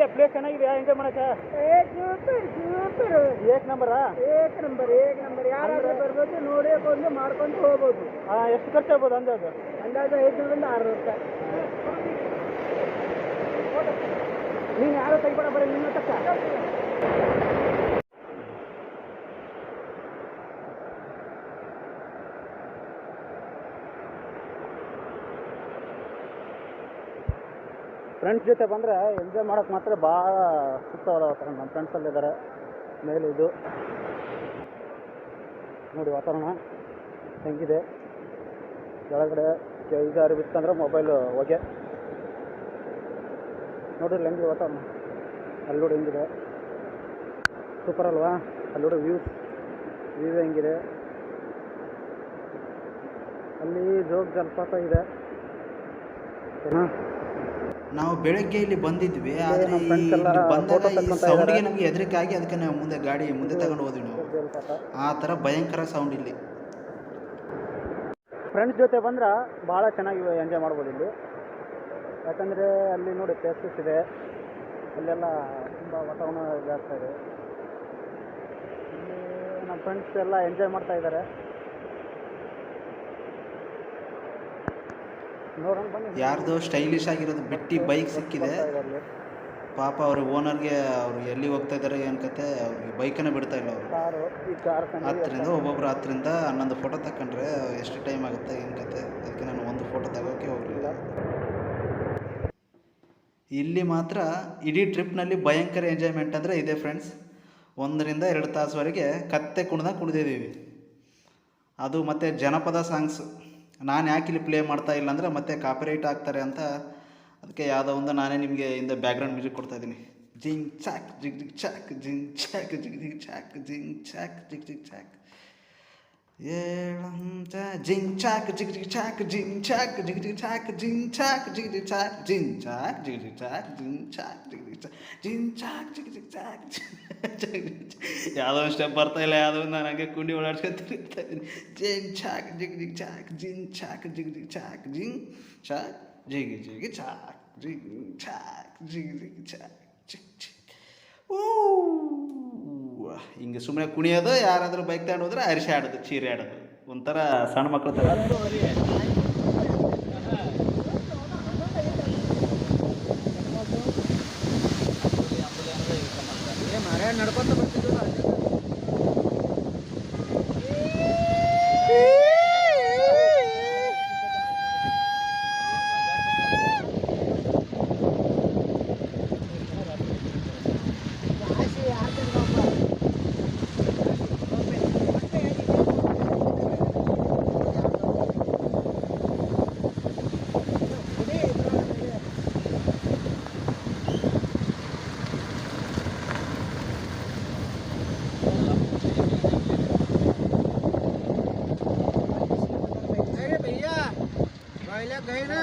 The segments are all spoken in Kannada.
ಹೆಂಗೆ ಪ್ಲೇಸ್ ಚೆನ್ನಾಗಿದೆಯಾ ಎಂಜಾಯ್ ಮಾಡಕ್ಕೆ? ಏಕ್ ನಂಬರಾ? ಏಕ್ ನಂಬರ್ ಯಾರಾದ್ರೂ ಬರ್ಬೋದು, ನೋಡೇ ಬಂದು ಮಾಡ್ಕೊಂಡು ಹೋಗ್ಬೋದು. ಎಷ್ಟು ಖರ್ಚಾಗ್ಬೋದು ಅಂದಾಜು? ಅಂದಾಜು 500ರಿಂದ 600 ರೂಪಾಯಿ. ನೀನು ಯಾರು ತೆಗಿಬೇಡ, ಬರೀ ನಿಮ್ಮ ತಕ್ಕ. ಫ್ರೆಂಡ್ಸ್ ಜೊತೆ ಬಂದರೆ ಎಂಜಾಯ್ ಮಾಡೋಕ್ಕೆ ಮಾತ್ರ ಭಾಳ ಸೂಕ್ತವಾದ ವಾತಾವರಣ. ನಮ್ಮ ಫ್ರೆಂಡ್ಸಲ್ಲಿದ್ದಾರೆ ಮೇಲೆ. ಇದು ನೋಡಿ ವಾತಾವರಣ ಹೆಂಗಿದೆ. ಕೆಳಗಡೆ ಜಾರಿ ಬಿತ್ತಂದ್ರೆ ಮೊಬೈಲು ಹೊಗೆ. ನೋಡಿರಿ ಹೆಂಗಿದೆ ವಾತಾವರಣ. ಅಲ್ಲಿ ನೋಡಿ ಹೆಂಗಿದೆ, ಸೂಪರ್ ಅಲ್ವಾ? ಅಲ್ಲಿ ನೋಡಿ ವ್ಯೂ ಹೆಂಗಿದೆ. ಅಲ್ಲಿ ಜೋಗ ಜಲಪಾತ ಇದೆ. ಓಕೆನಾ? ನಾವು ಬೆಳಗ್ಗೆ ಇಲ್ಲಿ ಬಂದಿದ್ವಿ, ಆದರೆ ಬಂದಾಗ ಈ ಸೌಂಡಿಗೆ ನಮಗೆ ಹೆದರಿಕೆ ಆಗಿ ಅದಕ್ಕೆ ನಾವು ಗಾಡಿ ಮುಂದೆ ತಗೊಂಡು ಹೋದ್ವಿ. ನಾವು ಆ ಥರ ಭಯಂಕರ ಸೌಂಡ್ ಇಲ್ಲಿ. ಫ್ರೆಂಡ್ಸ್ ಜೊತೆ ಬಂದ್ರೆ ಭಾಳ ಚೆನ್ನಾಗಿ ಎಂಜಾಯ್ ಮಾಡ್ಬೋದು ಇಲ್ಲಿ. ಯಾಕಂದರೆ ಅಲ್ಲಿ ನೋಡಿ ಪ್ಲೇಸಸ್ ಇದೆ, ಅಲ್ಲೆಲ್ಲ ತುಂಬ ವಾತಾವರಣ ಜಾಸ್ತಿ ಇದೆ. ಇಲ್ಲಿ ನಮ್ಮ ಫ್ರೆಂಡ್ಸ್ ಎಲ್ಲ ಎಂಜಾಯ್ ಮಾಡ್ತಾ ಇದ್ದಾರೆ. ಯಾರ್ದೋ ಸ್ಟೈಲಿಶ್ ಆಗಿರೋದು ಬಿಟ್ಟು ಬೈಕ್ ಸಿಕ್ಕಿದೆ. ಪಾಪ ಅವ್ರ ಓನರ್ಗೆ ಅವ್ರು ಎಲ್ಲಿ ಹೋಗ್ತಾ ಇದ್ದಾರೆ ಏನು ಕತೆ, ಅವ್ರಿಗೆ ಬೈಕನ್ನೇ ಬಿಡ್ತಾ ಇಲ್ಲ ಅವರು. ಹತ್ತರಿಂದ ಒಬ್ಬೊಬ್ರು 10ರಿಂದ 11 ಫೋಟೋ ತಗೊಂಡ್ರೆ ಎಷ್ಟು ಟೈಮ್ ಆಗುತ್ತೆ ಏನು ಕತೆ. ಅದಕ್ಕೆ ನಾನು ಒಂದು ಫೋಟೋ ತಗೋಕ್ಕೆ ಹೋಗಲಿಲ್ಲ. ಇಲ್ಲಿ ಮಾತ್ರ ಇಡೀ ಟ್ರಿಪ್ನಲ್ಲಿ ಭಯಂಕರ ಎಂಜಾಯ್ಮೆಂಟ್ ಅಂದರೆ ಇದೆ ಫ್ರೆಂಡ್ಸ್. 1ರಿಂದ 2 ತಾಸುವರೆಗೆ ಕತ್ತೆ ಕುಣಿದಿದ್ದೀವಿ. ಅದು ಮತ್ತು ಜನಪದ ಸಾಂಗ್ಸು. ನಾನು ಯಾಕೆ ಇಲ್ಲಿ ಪ್ಲೇ ಮಾಡ್ತಾ ಇಲ್ಲ ಅಂದರೆ ಮತ್ತೆ ಕಾಪಿರೈಟ್ ಆಗ್ತಾರೆ ಅಂತ, ಅದಕ್ಕೆ ಯಾವುದೋ ಒಂದು ನಾನೇ ನಿಮಗೆ ಇಂದ ಬ್ಯಾಕ್ಗ್ರೌಂಡ್ ಮ್ಯೂಸಿಕ್ ಕೊಡ್ತಾಯಿದ್ದೀನಿ. ಜಿಂಗ್ ಚಾಕ್ ಜಿಗ್ ಜಿಗ್ ಚಾಕ್ ಜಿಂಗ್ ಚಾಕ್ ಜಿಗ್ ಜಿಗ್ ಚಾಕ್ ಜಿಂಗ್ ಚಾಕ್ ಜಿಗ್ ಜಿಗ್ ಚಾಕ್ ಜಿಂಗ್ ಚಾಕ್ ಜಿಗ್ ಜಿಗ್ ಚಾಕ್ ಜಿಂಗ್ ಚಾಕ್ ಜಿಗ್ ಜಿಗ್ ಚಾಕ್ ಜಿಂಗ್ ಚಾಕ್ ಜಿಗ್ ಜಿಗ್ ಚಾಕ್ ಜಿಂಗ್ ಚಾಕ್ ಜಿಗ್ ಜಿಗ್ ಚಾಕ್ ಜಿಂಗ್ ಚಾಕ್ ಜಿಗ್ ಜಿಗ್ ಚಾಕ್ ಜಿಂಗ್ ಚಾಕ್ ಜಿಗ್ ಜಿಗ್ ಚಾಕ್. ಯಾವುದೋ ಸ್ಟೆಪ್ ಬರ್ತಾ ಇಲ್ಲ, ಯಾವುದೋ ನಾನು ಹಂಗೆ ಕುಂಡಿ ಓಡಾಡ್ಸ್ಕೊತಿರ್ತಾ ಇದ್ದೀನಿ. ಜಿಂಗ್ ಚಾಕ್ ಜಿಗ್ ಜಿಗ್ ಚಾಕ್ ಜಿಂಗ್ ಚಾಕ್ ಜಿಗ್ ಜಿಗ್ ಚಾಕ್ ಜಿಂಗ್ ಚಾಕ್ ಜಿಗ್ ಜಿಗ್ ಚಾಕ್ ಜಿಗ್ ಚಾಕ್ ಜಿಗ್ ಜಿಗ್ ಚಾಕ್ ಚಿಕ್ ಚಿಕ್. ಹಿಂಗೆ ಸುಮ್ಮನೆ ಕುಣಿಯೋದು, ಯಾರಾದರೂ ಬೈಕ್ ತಗೊಂಡು ಹೋದ್ರೆ ಅರಿಶೆ ಆಡೋದು, ಚೀರೆ ಆಡೋದು, ಒಂಥರ ಸಣ್ಣ ಮಕ್ಕಳು ಥರ. ನಡ್ಕೊತ ಬರ್ತಿದ್ವಿ. गए ना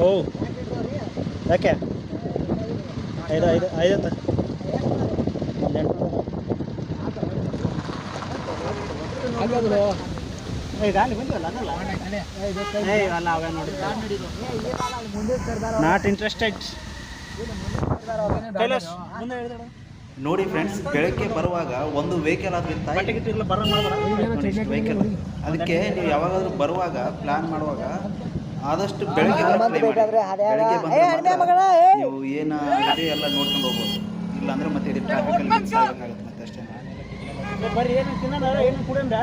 ಓ ಯಾಕೆ 5 ನಾಟ್ ಇಂಟ್ರೆಸ್ಟೆಡ್. ನೋಡಿ ಫ್ರೆಂಡ್ಸ್, ಬೆಳಗ್ಗೆ ಬರುವಾಗ ಒಂದು ವೆಹಿಕಲ್ ಆದ್ರಿಂದ ವೆಹಿಕಲ್, ಅದಕ್ಕೆ ನೀವು ಯಾವಾಗಾದ್ರೂ ಬರುವಾಗ ಪ್ಲಾನ್ ಮಾಡುವಾಗ ಆದಷ್ಟು ಬೆಳಗ್ಗೆ ಬೆಳಗ್ಗೆ ಬಂದರೆ ನೀವು ಏನು ಇದೆ ಎಲ್ಲ ನೋಡ್ಕೊಂಡು ಹೋಗ್ಬೋದು. ಇಲ್ಲಾಂದ್ರೆ ಮತ್ತೆ ಇದು ಟ್ರಾಫಿಕಲ್ಲಿ ಮಿಕ್ಸ್ ಆಗಬೇಕಾಗುತ್ತೆ ಮತ್ತೆ ಅಷ್ಟೇ. ಬರ್ರಿ, ಏನು ತಿನ್ನೋಣ, ಏನು ಕುಡಿಯೋಣ.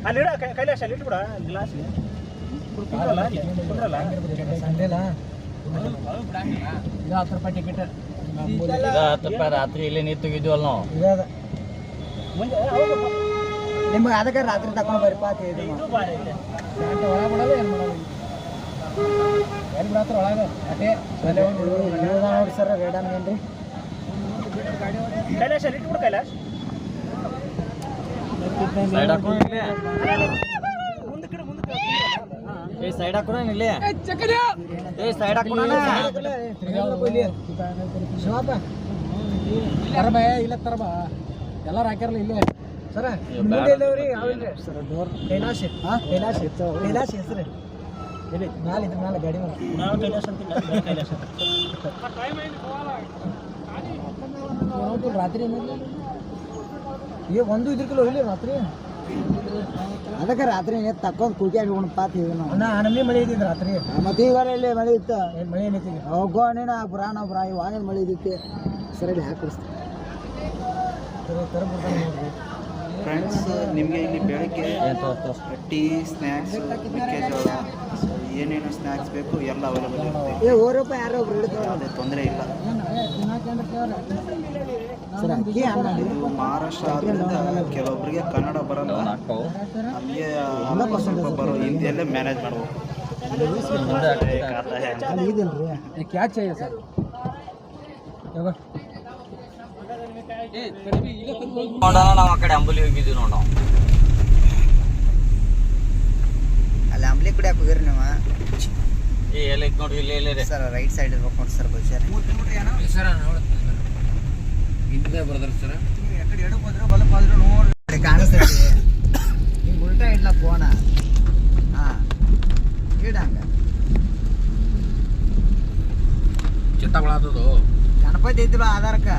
ಅಲ್ಲಿ ಇಡ ಕೈಲಾಸ, ಅಲ್ಲಿ ಇಟ್ಬಿಡ ಗ್ಲಾಸ್. ರಾತ್ರಿ ಇಲ್ಲಿ ನೀರು ತೆಗಿದ್ವಲ್ಲ ನಾವು. ನಿಮ್ಗೆ ಅದಕ್ಕೆ ರಾತ್ರಿ ತಗೊಂಡು ಬರ್ರಿ ಪಾತಿ ಒಳಗೆ ಬಿಡಲ್ಲ, ಏನು ಮಾಡೋದು ಎಲ್ಲಿ ಬಿಡತ್ರ ಒಳಗೆ ಅದೇ ನೋಡಿ ಸರ್. ರೇಡನ್ ಏನ್ರಿ ಕೈಲಾಸ, ಅಲ್ಲಿ ಇಟ್ಬಿಡು ಕೈಲಾಸ್. ಸೈಡ್ ಹಾಕೋಣ ಇಲ್ಲಿ, ಸೈಡ್ ಹಾಕೋಣ. ಶಿವಪ್ಪ ತರ ಬಾ, ಇಲ್ಲ ತರ ಬಾ. ಎಲ್ಲಾರು ಹಾಕ್ಯಾರಲ್ಲ ಇಲ್ಲೇ ಸರ ಎಲ್ಲವ್ರಿ ಯಾವ್ರಿ ಸರ್ ಡೋರ್ ಕೈಲಾಶ್ ಕೈಲಾಶ್ ಹೆಸರು ಎಲ್ಲಿ ಮ್ಯಾಲೆ ಇದ್ರ ಮ್ಯಾಲೆ ಗಾಡಿ ಮೇಲೆ ನಾವು ಕೈಲಾಸ ಅಂತಿಲ್ಲ ಕೈಲಾಸ ರಾತ್ರಿ ಈಗ ಒಂದು ಇದ್ರ ಕಿಲೋ ಇಲ್ಲಿ ರಾತ್ರಿ ಅದಕ್ಕೆ ರಾತ್ರಿ ತಕ್ಕೊಂಡು ಕುಗ್ಯಾಗಿ ಉಣ್ಪಾತ್ ನಮ್ಮಿ ಮಳೆ ಇದ್ದಿದ್ದು ರಾತ್ರಿ ಮತ್ತೆ ಈಗ ಇಲ್ಲಿ ಮಳೆ ಇತ್ತು ಏನು ಮಳೆ ಏನೈತಿ ಹೋಗೋಣ ಪುರಾಣ ಇವಾಗ ಮಳೆ ಇದ್ದಿತ್ತು ಸರಿ ಹಾಕಿಸ್ತೀವಿ ತರಬಿಡ್ತಾನೆ ನೋಡ್ರಿ ಫ್ರೆಂಡ್ಸ್ ನಿಮಗೆ ಇಲ್ಲಿ ಬೆಳಗ್ಗೆ ಟೀ ಸ್ನ್ಯಾಕ್ಸ್ ಮೆಕ್ಕೆಜೋಳ ಏನೇನು ಸ್ನ್ಯಾಕ್ಸ್ ಬೇಕು ಎಲ್ಲ ಅವೈಲೇಬಲ್ ಇರುತ್ತೆ ರೂಪಾಯಿ ಯಾರೋ ಒಬ್ರು ಯಾವುದೇ ತೊಂದರೆ ಇಲ್ಲ ಸರ್ ಅಕ್ಕಿ ಇದು ಮಹಾರಾಷ್ಟ್ರ ಆದ್ದರಿಂದ ಕೆಲವೊಬ್ಬರಿಗೆ ಕನ್ನಡ ಬರಲ್ಲ ನಮಗೆ ಸ್ವಲ್ಪ ಬರೋ ಹಿಂದಿಯಲ್ಲೇ ಮ್ಯಾನೇಜ್ ಮಾಡ್ಬೋದು ಇದಲ್ರಿ ಕ್ಯಾಚ್ चाहिए ಸರ್ ನಾವು ಆ ಕಡೆ ಅಂಬಲಿ ಹೋಗಿದ್ದೀವಿ ನೋಡ ಅಲ್ಲಿ ಅಂಬ್ಲಿ ಕುಡಿಯಾಕ ಹೋಗಿರಿ ನೀವು ಎಲ್ಲ ನೋಡ್ರಿ ಇಲ್ಲಿ ಸರ್ ರೈಟ್ ಸೈಡ್ ಇರ್ಬೇಕು ನೋಡಿ ಸರ್ ಬಹುಶಃ ಸರ್ ಹಿಂದೆ ಬರ್ದಾರ ಸರ್ ಎಕಡೆ ಎಡಕ್ಕೆ ಹೋದ್ರೆ ಬಲಕ್ಕೆ ಹೋದ್ರೆ ನೋಡಿ ಕಾಣಿಸ್ತೈತಿ ಹಿಂಗೆ ಉಲ್ಟಾ ಇಡ್ಲ ಫೋನ ಹಾಂ ಇಡಂಗ ಚಿತ್ತಗಳಾದದು ಗಣಪತಿ ಐತಿಲ್ಲ ಆಧಾರಕ್ಕೆ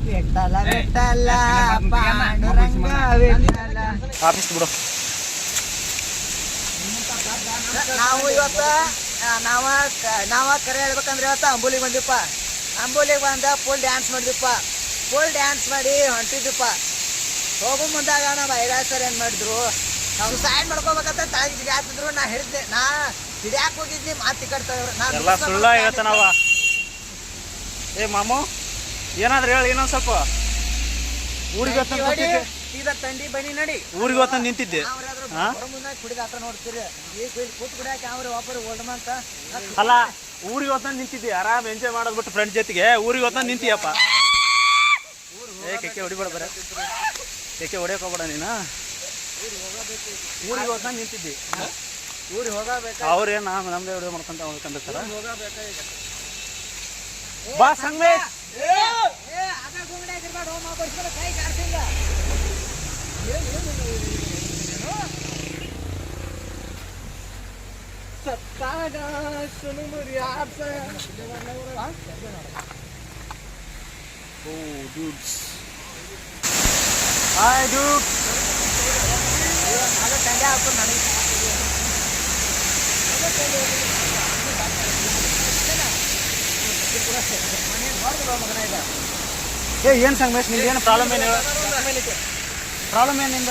ವಿಠಲ ವಿಠಲ ಪಾಂಡುರಂಗ ವಿಠಲ ಆಫೀಸ್ ಬಿಡು ನಾವು ಇವತ್ತು ನಾವ ಕರೆ ಹೇಳ್ಬೇಕಂದ್ರೆ ಇವತ್ತು ಅಂಬೋಲಿಗೆ ಬಂದಿಪ್ಪ ಅಂಬೋಲಿಗೆ ಬಂದ ಫುಲ್ ಡ್ಯಾನ್ಸ್ ಮಾಡಿದ್ವಿಪ್ಪ ಫುಲ್ ಡ್ಯಾನ್ಸ್ ಮಾಡಿ ಹೊಂಟಿದ್ವಿಪ್ಪ ಹೋಗೋ ಮುಂದಾಗ ನಮ್ಮ ಐರಾಜ್ ಸರ್ ಏನು ಮಾಡಿದ್ರು ನಾವು ಸೈಡ್ ಮಾಡ್ಕೋಬೇಕಂತ ತಾಯಿ ಜಿಗಾತಿದ್ರು ನಾ ಹೇಳಿದ್ದೆ ನಾ ಹಿಡಿಯಾಕ ಹೋಗಿದ್ನಿ ಮಾತಿ ಕಟ್ತಾವ್ರು ಎಲ್ಲ ಸುಳ್ಳ ಹೇಳ್ತಾನವ ಏ ಮಾಮು ಏನಾದ್ರು ಹೇಳಿ ಇನ್ನೊಂದು ಸ್ವಲ್ಪ ಊರಿಗೆ ಸೀದಾ ತಂಡಿ ಬನ್ನಿ ನಡಿ ಊರಿಗೆ ಹೊತ್ತ ನಿಂತಿದ್ದೆ ಮುಂದೆ ಕುಡಿದ ಆತ ನೋಡ್ತೀರಿ ಈಗ ಕೂತ್ ಕುಡಿಯಾಕ ಅವ್ರಿ ವಾಪರ್ ಓಲ್ಡಮ ಅಂತ ಅಲ್ಲ ಊರಿಗೆ ಹೊತ್ತ ನಿಂತಿದ್ದೆ ಆರಾಮ್ ಎಂಜಾಯ್ ಮಾಡೋದು ಬಿಟ್ಟು ಫ್ರೆಂಡ್ ಜೊತೆಗೆ ಊರಿಗೆ ಹೊತ್ತ ನಿಂತಿಯಪ್ಪ ಏ ಕೆಕ್ಕೆ ಹೊಡಿಬೇಡ ಬರ ಕೆಕ್ಕೆ ಹೊಡಿಯಕ್ಕೆ ಹೋಗ್ಬೇಡ ನೀನು ಊರಿಗೆ ಹೊತ್ತ ನಿಂತಿದ್ದಿ ಊರಿಗೆ ಹೋಗಬೇಕು ಅವ್ರೇನು ನಮ್ದೇ ವಿಡಿಯೋ ಮಾಡ್ಕೊಂತ ಹೋಗ್ಕಂತ ಸರ ಬಾ ಸಂಗಮೇ Oh, dudes. Hi, dudes. ಏ ಏನು ಸಂಗಮೇಶ್ ನಿಂದು ಏನು ಪ್ರಾಬ್ಲಮ್ ಏನು ಪ್ರಾಬ್ಲಮ್ ಏನಿಂದ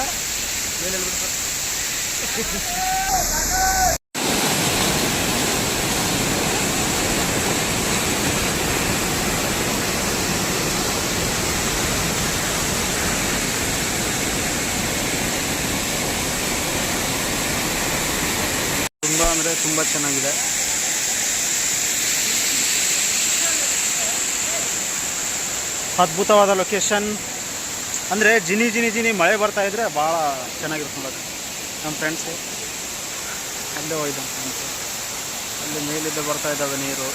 ತುಂಬ ಅಂದರೆ ತುಂಬ ಚೆನ್ನಾಗಿದೆ ಅದ್ಭುತವಾದ ಲೊಕೇಶನ್ ಅಂದರೆ ಜಿನಿ ಮಳೆ ಬರ್ತಾ ಇದ್ರೆ ಭಾಳ ಚೆನ್ನಾಗಿರುತ್ತೆ ನೋಡೋದು ನಮ್ಮ ಫ್ರೆಂಡ್ಸು ಅಲ್ಲೇ ಹೋಯ್ತು ನಮ್ಮ ಫ್ರೆಂಡ್ಸು ಅಲ್ಲಿ ಮೇಲಿದ್ದ ಬರ್ತಾ ಇದ್ದಾವೆ ನೀರು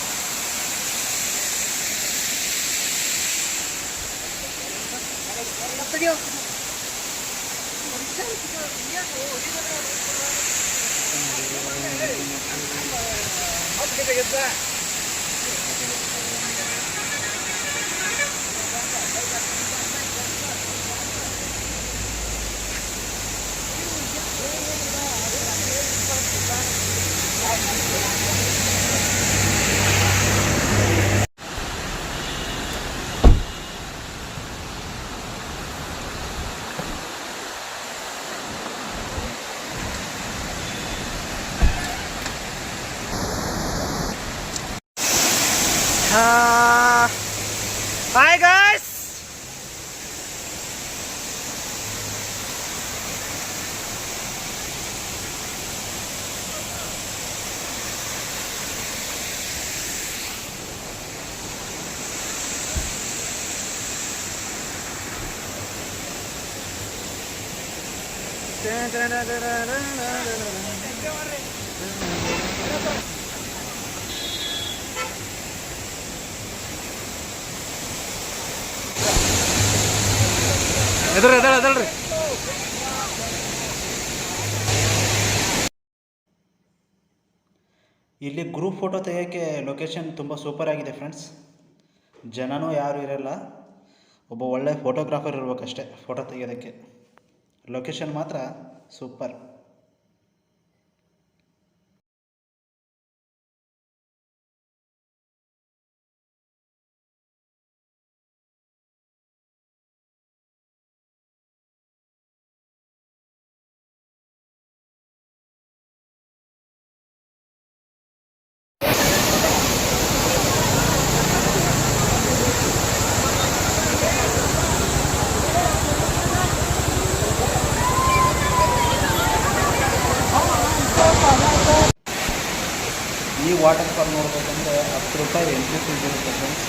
Hi guys. ಎದಳ್ರಿ ಇಲ್ಲಿ ಗ್ರೂಪ್ ಫೋಟೋ ತೆಗೆಯೋಕ್ಕೆ ಲೊಕೇಶನ್ ತುಂಬ ಸೂಪರ್ ಆಗಿದೆ ಫ್ರೆಂಡ್ಸ್. ಜನನೂ ಯಾರು ಇರಲ್ಲ, ಒಬ್ಬ ಒಳ್ಳೆ ಫೋಟೋಗ್ರಾಫರ್ ಇರಬೇಕಷ್ಟೆ ಫೋಟೋ ತೆಗೆಯೋದಕ್ಕೆ. ಲೊಕೇಶನ್ ಮಾತ್ರ ಸೂಪರ್. ಈ ವಾಟರ್ ಫಾಲ್ ನೋಡಬೇಕಂದ್ರೆ 10 ರೂಪಾಯಿ ಎಂಟ್ರಿ ಫೀಸ್ ಇರುತ್ತೆ ಫ್ರೆಂಡ್ಸ್.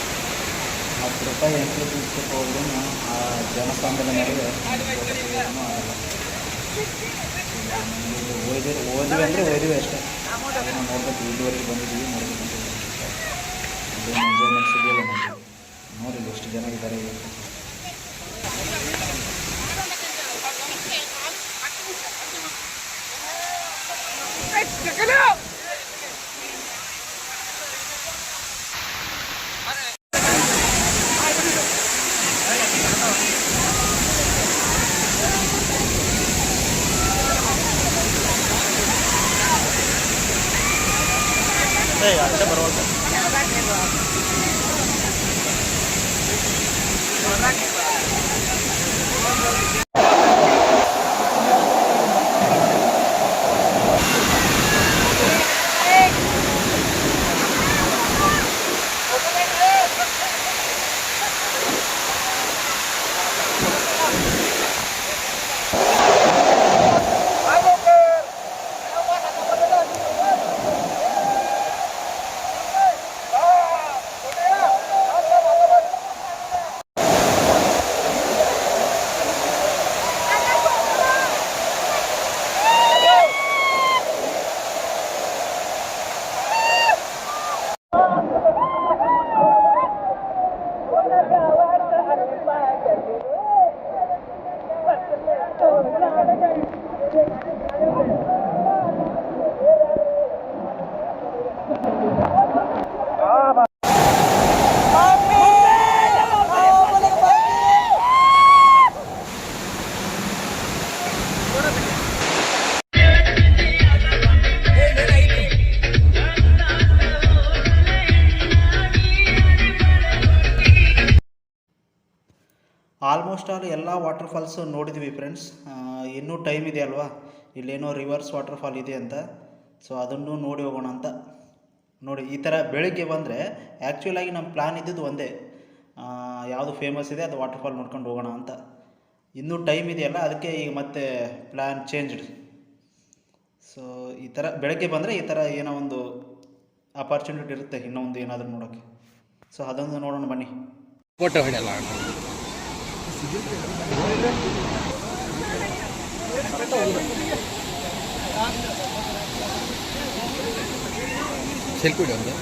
10 ರೂಪಾಯಿ ಎಂಟ್ರಿ ಫೀಸ್ ಹೋದ್ರೂ ಆ ಜನಸಾಂದ್ರದ ನಡುವೆ ಓದಿವಿ ಅಂದರೆ ಓದಿವಿ ಅಷ್ಟೇ. ಅದನ್ನು ನೋಡ್ಬೇಕು, ಇಲ್ಲಿವರೆಗೆ ಬಂದಿದ್ದೀವಿ, ನೋಡ್ಬೇಕಂತ ಅದೇನು ಎಂಜಾಯ್ಮೆಂಟ್ ಸಿಗೋಲ್ಲ ನಮಗೆ. ನೋಡಿ ಎಷ್ಟು ಜನ ಇದ್ದಾರೆ ಇವತ್ತು. ಅಷ್ಟೇ ಬರುವಂತ ಆಲ್ಮೋಸ್ಟ್ ಆಲ್ ಎಲ್ಲ ವಾಟರ್ ಫಾಲ್ಸ್ ನೋಡಿದ್ವಿ ಫ್ರೆಂಡ್ಸ್. ಇನ್ನೂ ಟೈಮ್ ಇದೆ ಅಲ್ವಾ, ಇಲ್ಲೇನೋ ರಿವರ್ಸ್ ವಾಟರ್ ಫಾಲ್ ಇದೆ ಅಂತ, ಸೊ ಅದನ್ನು ನೋಡಿ ಹೋಗೋಣ ಅಂತ. ನೋಡಿ ಈ ಥರ ಬೆಳಗ್ಗೆ ಬಂದರೆ ಆ್ಯಕ್ಚುಲಾಗಿ ನಮ್ಮ ಪ್ಲ್ಯಾನ್ ಇದ್ದಿದ್ದು ಒಂದೇ, ಯಾವುದು ಫೇಮಸ್ ಇದೆ ಅದು ವಾಟರ್ ಫಾಲ್ ನೋಡ್ಕೊಂಡು ಹೋಗೋಣ ಅಂತ. ಇನ್ನೂ ಟೈಮ್ ಇದೆಯಲ್ಲ, ಅದಕ್ಕೆ ಈಗ ಮತ್ತೆ ಪ್ಲ್ಯಾನ್ ಚೇಂಜ್ಡ್. ಸೊ ಈ ಥರ ಬೆಳಗ್ಗೆ ಬಂದರೆ ಈ ಥರ ಏನೋ ಒಂದು ಅಪಾರ್ಚುನಿಟಿ ಇರುತ್ತೆ, ಇನ್ನೊಂದು ಏನಾದರೂ ನೋಡೋಕ್ಕೆ. ಸೊ ಅದೊಂದು ನೋಡೋಣ ಬನ್ನಿ. ಫೋಟೋ ಹೊಡೆಯಲ್ಲ ಸೆಲ್ಫಿ ಒಂದು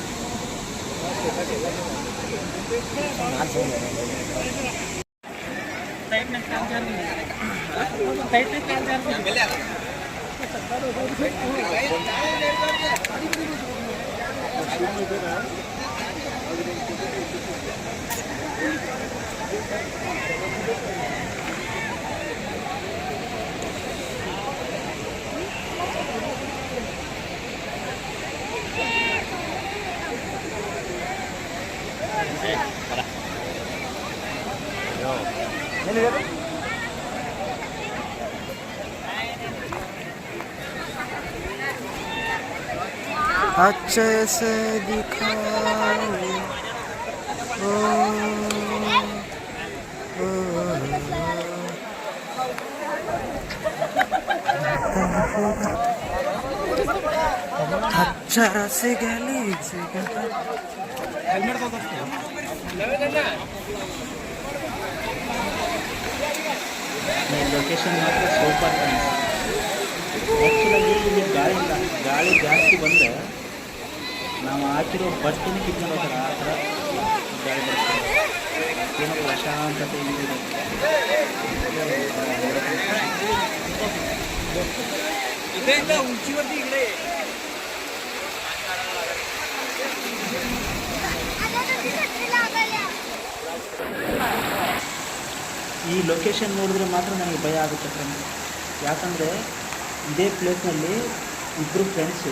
अच्छे से दिखाओ अच्छा से गली से ಲೊಕೇಶನ್ ಮಾತ್ರ ಸೂಪರ್. ಆ್ಯಕ್ಚುಲಾಗಿ ಇಲ್ಲಿ ಗಾಳಿ ಜಾಸ್ತಿ ಬಂದರೆ ನಾವು ಹಾಕಿರೋ ಬಟ್ಟೆನೇ ಕಿತ್ಕೊಂಡು ಹೋಗ್ತಾರೆ ಆ ಥರ ಗಾಳಿ ಬರ್ತದೆ. ಏನೋ ಪ್ರಶಾಂತತೆ ಇದೆ. ಈ ಲೊಕೇಶನ್ ನೋಡಿದ್ರೆ ಮಾತ್ರ ನನಗೆ ಭಯ ಆಗುತ್ತೆ ಫ್ರೆಂಡ್ಸ್. ಯಾಕಂದರೆ ಇದೇ ಪ್ಲೇಸ್ನಲ್ಲಿ ಇಬ್ಬರು ಫ್ರೆಂಡ್ಸು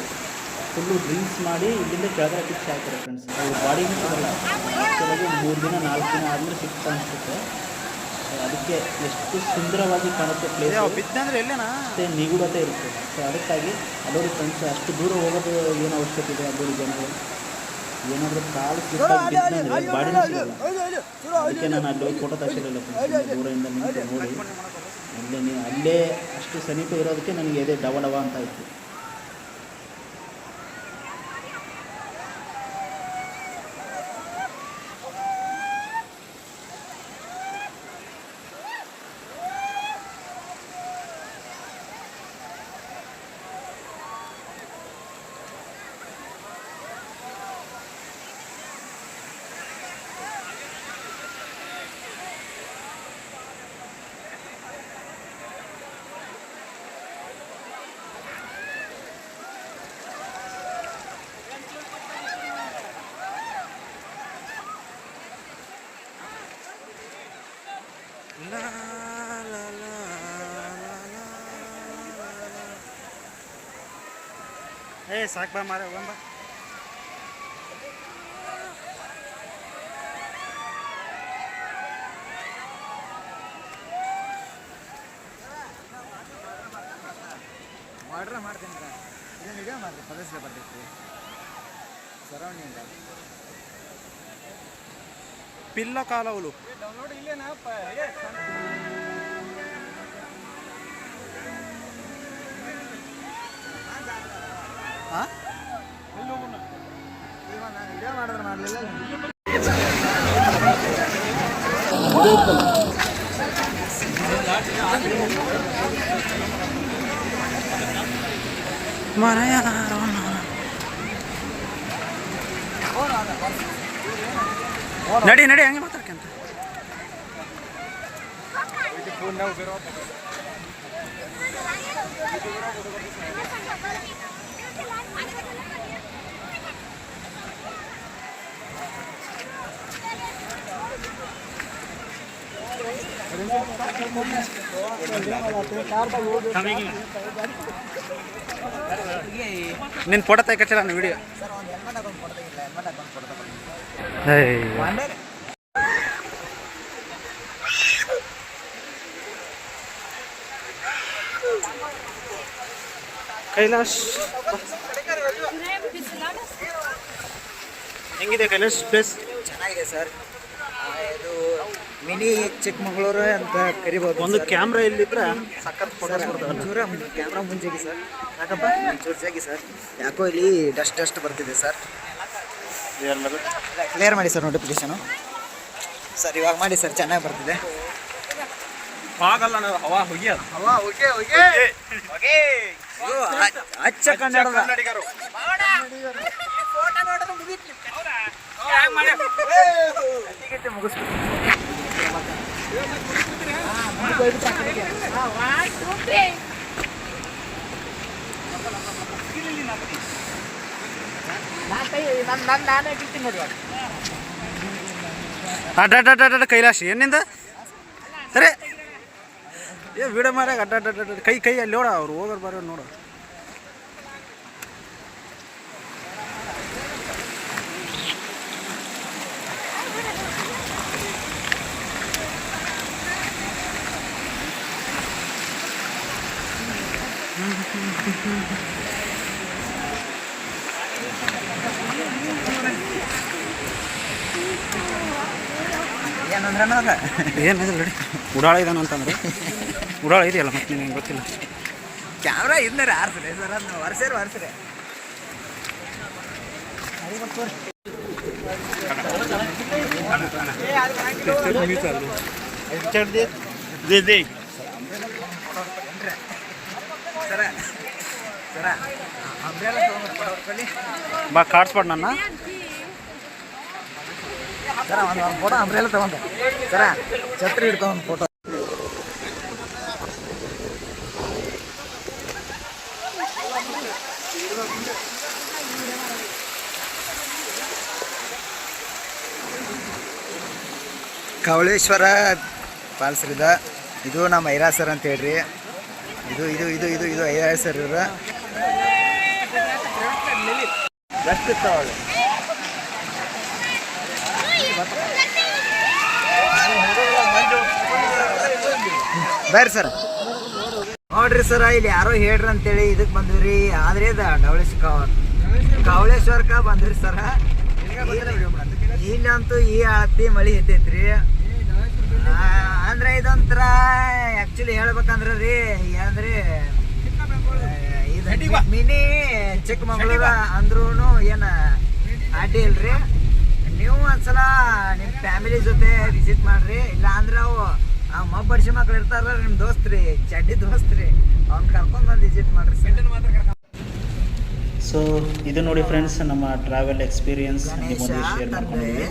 ಫುಲ್ಲು ಡ್ರಿಂಕ್ಸ್ ಮಾಡಿ ಇಲ್ಲಿಂದ ಕೆಳಗಡೆ ಪಿಕ್ಸ್ ಹಾಕ್ತಾರೆ ಫ್ರೆಂಡ್ಸ್. ಅವ್ರ ಬಾಡಿನೂ ಸಿಗಲ್ಲ. ಕೆಲವು 3 ದಿನ 4 ದಿನ ಆದಮೇಲೆ ಸಿಕ್ತಾ ಅನಿಸುತ್ತೆ. ಅದಕ್ಕೆ ಎಷ್ಟು ಸುಂದರವಾಗಿ ಕಾಣುತ್ತೆ ಪ್ಲೇಸ್, ಬಿದ್ದಂದ್ರೆ ಎಲ್ಲೇನಾ ಮತ್ತು ನಿಗೂಢತೆ ಇರುತ್ತೆ. ಸೊ ಅದಕ್ಕಾಗಿ ಅಲ್ಲೋರಿ ಫ್ರೆಂಡ್ಸ್, ಅಷ್ಟು ದೂರ ಹೋಗೋದು ಏನು ಅವಶ್ಯಕತೆ ಇದೆ ಅಲ್ಲೋರಿ ಜನರು. ಏನಾದರೂ ಕಾಲು ಬಿದ್ದಂದರೆ ಬಾಡಿನೂ ಸಿಗಲ್ಲ. ಅದಕ್ಕೆ ನಾನು ಅಲ್ಲಿ ಹೋಗಿ ಫೋಟೋ ತೆಗಿಸಿರಲಿಲ್ಲ ಫ್ರೆಂಡ್ಸ್. ದೂರದಿಂದ ನಿಂತು ನೋಡಿ ಅಲ್ಲೇ ಅಷ್ಟು ಸಮೀಪ ಇರೋದಕ್ಕೆ ನನಗೆ ಎದೆ ಡವ ಡವ ಅಂತ ಇತ್ತು. ಸಾಕು ಬಾ ಮಾರ ಹೋಗಂಬ. ಆರ್ಡ್ರ್ ಮಾಡ್ತೀನಿ ಇದನ್ನು ವಿಡಿಯೋ ಮಾಡಿರಿ, ಪ್ರದರ್ಶನ ಬರ್ತೈತಿ ಸರೌಂಡಿಂಗ್ ಪಿಲ್ಲ ಕಾಲವಲು ಡೌನ್ಲೋಡ್ ಇಲ್ಲೇನಪ್ಪ. ಹಾಂ ನಾನು ವಿಡಿಯೋ ಮಾಡಿದ್ರೆ ಮಾಡಲಿಲ್ಲ. ನಡಿ ನಡಿ ಹಂಗೆ ಮಾತಾಡ್ಕಂತ. ನಿನ್ನ ಫೋಟೋ ತೆಗಿಕಚ್ಚಲ್ಲ ನನ್ನ ವಿಡಿಯೋ. ಸರ್ ಒಂದು ಹೆಲ್ಮೆಟ್ ಹಾಕೊಂಡು ಕೊಡ್ತಾಗಿಲ್ಲ, ಹೆಲ್ಮೆಟ್ ಹಾಕೊಂಡು ಕೊಡ್ತಾ ಕೈಲಾಶ್ ಹೆಂಗಿದೆ ಕೈಲಾಶ್ ಪ್ಲೇಸ್? ಚೆನ್ನಾಗಿದೆ ಸರ್. ಇದು ಮಿನಿ ಚಿಕ್ಕಮಗಳೂರು ಅಂತ ಕರಿಬೋದು. ಒಂದು ಕ್ಯಾಮ್ರಾ ಇಲ್ಲಿದ್ರೆ ಸಖತ್ ಫೋಟೋಸ್ ಬರ್ತಾವಲ್ಲ. ಒಂಚೂರ ಕ್ಯಾಮ್ರಾ ಮುಂಜಾಗಿ ಸರ್. ಯಾಕಪ್ಪ ಒಂಚೂರು ಜಾಗಿ ಸರ್. ಯಾಕೋ ಇಲ್ಲಿ ಡಸ್ಟ್ ಬರ್ತಿದೆ ಸರ್. ಕ್ಲಿಯರ್ ಮಾಡಿ ಸರ್ ನೋಟಿಫಿಕೇಶನು. ಸರ್ ಇವಾಗ ಮಾಡಿ ಸರ್, ಚೆನ್ನಾಗಿ ಬರ್ತಿದೆ. ಆಗಲ್ಲ ನಾವು ಹವಾ ಹೋಗಿ ಅಚ್ಚ ಕನ್ನಡಿಗರು. ಅಡ್ಡ ಕೈಲಾಶ್ ಏನಿಂದ ಸರಿ ವಿಡಿಯೋ ಮಾಡ್ಯಾಗ ಅಡ್ಡ ಕೈ ಅಲ್ಲಿ ನೋಡ ಅವ್ರು ಹೋಗೋರು ಬರೋ ನೋಡು. ಏನಿದೆ ನೋಡಿ ಉಡಾಳ ಇದಾನ ಅಂತಂದ್ರೆ ಉಡಾಳ ಇದೆಯಲ್ಲ ಮತ್ತೆ ನಿಮಗೆ ಗೊತ್ತಿಲ್ಲ. ಕ್ಯಾಮ್ರಾ ಇದ್ದಾರೆ ಆರ್ಸ್ರೆ ಸರ್, ಅದನ್ನ ವರ್ಷರೆ ಸರ ಅಂಬ್ರೆಲ್ಲ ತೊಗೊಂಡ್ರಪ್ಪ ಅವ್ರ ಕಲಿ ಬಾ ಕಾಡ್ಸ್ಬೇಡ ನನ್ನ. ಸರ ಒಂದು ಫೋಟೋ ಅಂಬ್ರೆಲ್ಲ ತೊಗೊಂಡ ಸರ ಛತ್ರಿ ಹಿಡ್ಕೊಂಡು ಒಂದು ಫೋಟೋ. ಕವಳೇಶ್ವರ ಫಾಲ್ಸ್ ರೀ ಇದು ನಮ್ಮ ಐರಾ ಸರ್ ಅಂತ ಹೇಳ್ರಿ. ಇದು ಇದು ಇದು ಇದು ಇದು ಐರಾ ಸರ್ ಇವ್ರು ಎಷ್ಟು ಇರ್ತಾವೆ ಬರ್ರಿ ಸರ್. ನೋಡ್ರಿ ಸರ ಇಲ್ಲಿ ಯಾರೋ ಹೇಳ್ರಿ ಅಂತೇಳಿ ಇದಕ್ಕೆ ಬಂದ್ರಿ. ಆದ್ರೆ ಕವಳೇಶ್ವರಕ್ಕ ಬಂದ್ರಿ ಸರ. ಇಲ್ಲಂತೂ ಈ ಅಳತಿ ಮಳಿ ಹತ್ತೈತ್ರಿ. ಅಂದ್ರೆ ಇದೊಂಥರ ಆಕ್ಚುಲಿ ಹೇಳ್ಬೇಕಂದ್ರ ರೀ ಅಂದ್ರೆ ಇದು ಮಿನಿ ಚಿಕ್ಕಮಗಳೂರು ಅಂದ್ರೂ ಏನ ಅಡ್ಡಿ ಇಲ್ರಿ. ನೀವು ಒಂದ್ಸಲ ನಿಮ್ಮ ಫ್ಯಾಮಿಲಿ ಜೊತೆ ವಿಸಿಟ್ ಮಾಡ್ರಿ. ಇಲ್ಲ ಅಂದ್ರೆ ಅವು ಮಬ್ಬಡಿಸಿ ಮಕ್ಳು ಇರ್ತಾರಲ್ಲ ನಿಮ್ಮ ದೋಸ್ತ್ರಿ ಚಡ್ಡಿ ದೋಸ್ತ್ರಿ ಅವ್ನ ಕರ್ಕೊಂಡ್ ಬಂದು ವಿಸಿಟ್ ಮಾಡ್ರಿ. ಸೊ ಇದು ನೋಡಿ ಫ್ರೆಂಡ್ಸ್ ನಮ್ಮ ಟ್ರಾವೆಲ್ ಎಕ್ಸ್ಪೀರಿಯನ್ಸ್ ನಿಮ್ಮೊಂದಿಗೆ ಶೇರ್ ಮಾಡ್ಕೊಂಡಿದ್ದೀವಿ.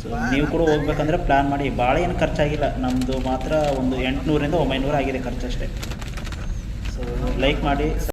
ಸೊ ನೀವು ಕೂಡ ಹೋಗ್ಬೇಕಂದ್ರೆ ಪ್ಲ್ಯಾನ್ ಮಾಡಿ. ಭಾಳ ಏನು ಖರ್ಚಾಗಿಲ್ಲ, ನಮ್ಮದು ಮಾತ್ರ ಒಂದು 800 ರಿಂದ 900 ಆಗಿದೆ ಖರ್ಚು ಅಷ್ಟೇ. ಸೊ ಲೈಕ್ ಮಾಡಿ.